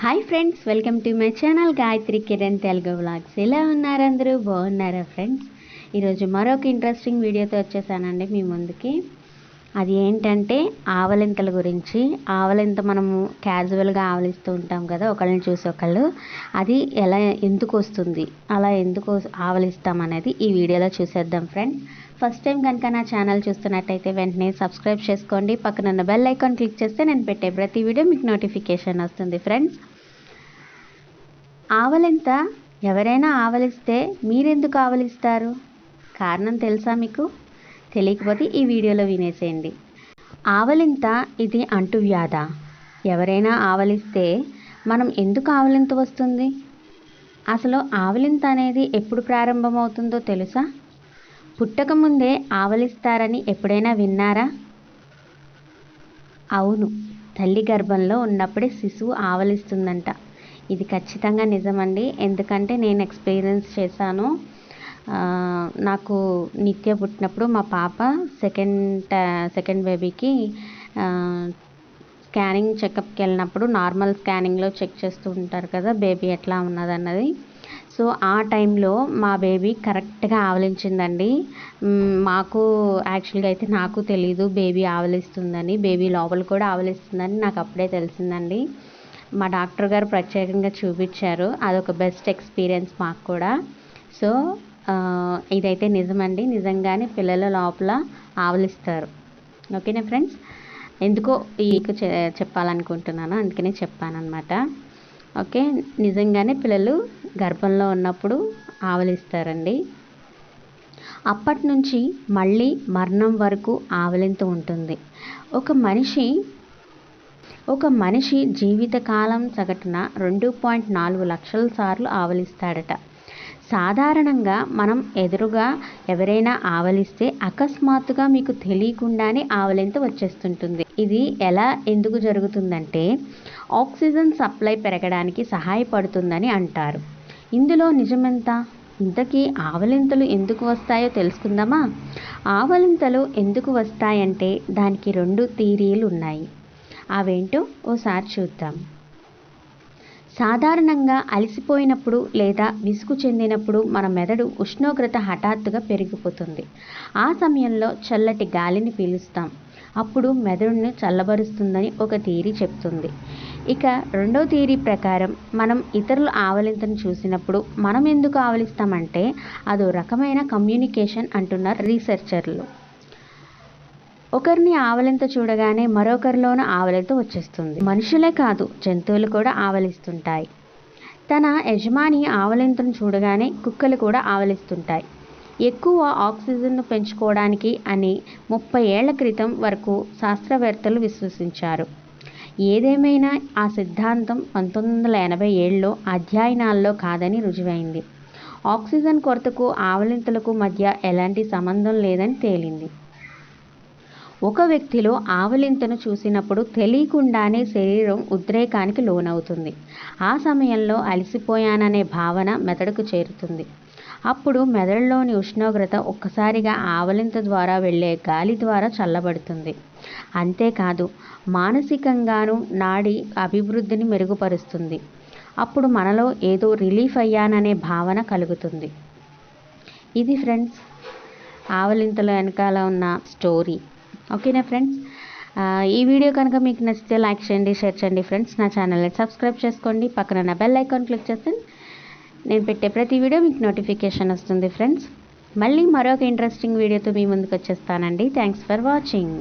Hi friends, welcome to my channel Gayatri Kiran Telugu vlogs. ఎలా ఉన్నారు అందరూ? బాగున్నారా ఫ్రెండ్స్? ఈరోజు మరొక ఇంట్రెస్టింగ్ వీడియోతో వచ్చేసానండి మీ ముందుకి. అది ఏంటంటే ఆవలింతల గురించి. ఆవలింత మనము క్యాజువల్గా ఆవలిస్తూ ఉంటాం కదా, ఒకళ్ళని చూసి ఒకళ్ళు. అది ఎందుకు వస్తుంది, అలా ఎందుకు ఆవలిస్తాం అనేది ఈ వీడియోలో చూసేద్దాం ఫ్రెండ్స్. ఫస్ట్ టైం కనుక నా ఛానల్ చూస్తున్నట్టయితే వెంటనే సబ్స్క్రైబ్ చేసుకోండి. పక్కనున్న బెల్ ఐకాన్ క్లిక్ చేస్తే నేను పెట్టే ప్రతి వీడియో మీకు నోటిఫికేషన్ వస్తుంది ఫ్రెండ్స్. ఆవలింత ఎవరైనా ఆవలిస్తే మీరెందుకు ఆవలిస్తారు? కారణం తెలుసా మీకు? తెలియకపోతే ఈ వీడియోలో వినేసేయండి. ఆవలింత ఇది అంటువ్యాధ. ఎవరైనా ఆవలిస్తే మనం ఎందుకు ఆవలింత వస్తుంది? అసలు ఆవలింత అనేది ఎప్పుడు ప్రారంభమవుతుందో తెలుసా? పుట్టకముందే ఆవలిస్తారని ఎప్పుడైనా విన్నారా? అవును, తల్లి గర్భంలో ఉన్నప్పుడే శిశువు ఆవలిస్తుందంట. ఇది ఖచ్చితంగా నిజమండి. ఎందుకంటే నేను ఎక్స్పీరియన్స్ చేశాను. నాకు నిత్య పుట్టినప్పుడు మా పాప సెకండ్ బేబీకి స్కానింగ్ చెకప్కి వెళ్ళినప్పుడు నార్మల్ స్కానింగ్లో చెక్ చేస్తూ ఉంటారు కదా బేబీ ఎట్లా ఉన్నదన్నది. సో ఆ టైంలో మా బేబీ కరెక్ట్గా ఆవలించిందండి. మాకు యాక్చువల్గా అయితే నాకు తెలీదు బేబీ ఆవలిస్తుందని, బేబీ లోపల కూడా ఆవలిస్తుందని నాకు అప్పుడే తెలిసిందండి. మా డాక్టర్ గారు ప్రత్యేకంగా చూపించారు. అదొక బెస్ట్ ఎక్స్పీరియన్స్ మాకు కూడా. సో ఇదైతే నిజమండి. నిజంగానే పిల్లల లోపల ఆవలిస్తారు. ఓకేనా ఫ్రెండ్స్? ఎందుకో మీకు చెప్పాలనుకుంటున్నాను, అందుకనే చెప్పానన్నమాట. ఓకే, నిజంగానే పిల్లలు గర్భంలో ఉన్నప్పుడు ఆవలిస్తారండి. అప్పటి నుంచి మళ్ళీ మరణం వరకు ఆవలింత ఉంటుంది. ఒక మనిషి జీవితకాలం సగటున 2.4 లక్షల సార్లు ఆవలిస్తాడట. సాధారణంగా మనం ఎదురుగా ఎవరైనా ఆవలిస్తే అకస్మాత్తుగా మీకు తెలియకుండానే ఆవలింత వచ్చేస్తుంటుంది. ఇది ఎందుకు జరుగుతుందంటే ఆక్సిజన్ సప్లై పెరగడానికి సహాయపడుతుందని అంటారు. ఇందులో నిజమెంత? ఇంతకీ ఆవలింతలు ఎందుకు వస్తాయో తెలుసుకుందామా? ఆవలింతలు ఎందుకు వస్తాయంటే దానికి 2 థియరీలు ఉన్నాయి. అవేంటో ఓసారి చూద్దాం. సాధారణంగా అలసిపోయినప్పుడు లేదా విసుగు చెందినప్పుడు మన మెదడు ఉష్ణోగ్రత హఠాత్తుగా పెరిగిపోతుంది. ఆ సమయంలో చల్లటి గాలిని పీలుస్తాం. అప్పుడు మెదడును చల్లబరుస్తుందని ఒక థియరీ చెప్తుంది. ఇక రెండో థియరీ ప్రకారం మనం ఇతరుల ఆవలింతను చూసినప్పుడు మనం ఎందుకు ఆవలిస్తామంటే అదో రకమైన కమ్యూనికేషన్ అంటున్నారు రీసెర్చర్లు. ఒకరిని ఆవలింత చూడగానే మరొకరిలోన ఆవలింత వచ్చేస్తుంది. మనుషులే కాదు, జంతువులు కూడా ఆవలిస్తుంటాయి. తన యజమాని ఆవలింతను చూడగానే కుక్కలు కూడా ఆవలిస్తుంటాయి. ఎక్కువ ఆక్సిజన్ను పెంచుకోవడానికి అని 30 ఏళ్ల క్రితం వరకు శాస్త్రవేత్తలు విశ్వసించారు. ఏదేమైనా ఆ సిద్ధాంతం 1987లో అధ్యయనాల్లో కాదని రుజువైంది. ఆక్సిజన్ కొరతకు ఆవలింతలకు మధ్య ఎలాంటి సంబంధం లేదని తేలింది. ఒక వ్యక్తిలో ఆవలింతను చూసినప్పుడు తెలియకుండానే శరీరం ఉద్రేకానికి లోనవుతుంది. ఆ సమయంలో అలసిపోయాననే భావన మెదడుకు చేరుతుంది. అప్పుడు మెదడులోని ఉష్ణోగ్రత ఒక్కసారిగా ఆవలింత ద్వారా వెళ్ళే గాలి ద్వారా చల్లబడుతుంది. అంతేకాదు, మానసికంగానూ నాడి అభివృద్ధిని మెరుగుపరుస్తుంది. అప్పుడు మనలో ఏదో రిలీఫ్ అయ్యాననే భావన కలుగుతుంది. ఇది ఫ్రెండ్స్ ఆవలింతల వెనకాల ఉన్న స్టోరీ. ఓకేనా ఫ్రెండ్స్? ఈ వీడియో కనుక మీకు నచ్చితే లైక్ చేయండి, షేర్ చేయండి ఫ్రెండ్స్. నా ఛానల్ని సబ్స్క్రైబ్ చేసుకోండి. పక్కన నా బెల్ ఐకాన్ క్లిక్ చేస్తే నేను పెట్టే ప్రతి వీడియో మీకు నోటిఫికేషన్ వస్తుంది ఫ్రెండ్స్. మళ్ళీ మరొక ఇంట్రెస్టింగ్ వీడియోతో మీ ముందుకు వచ్చేస్తానండి. Thanks for watching.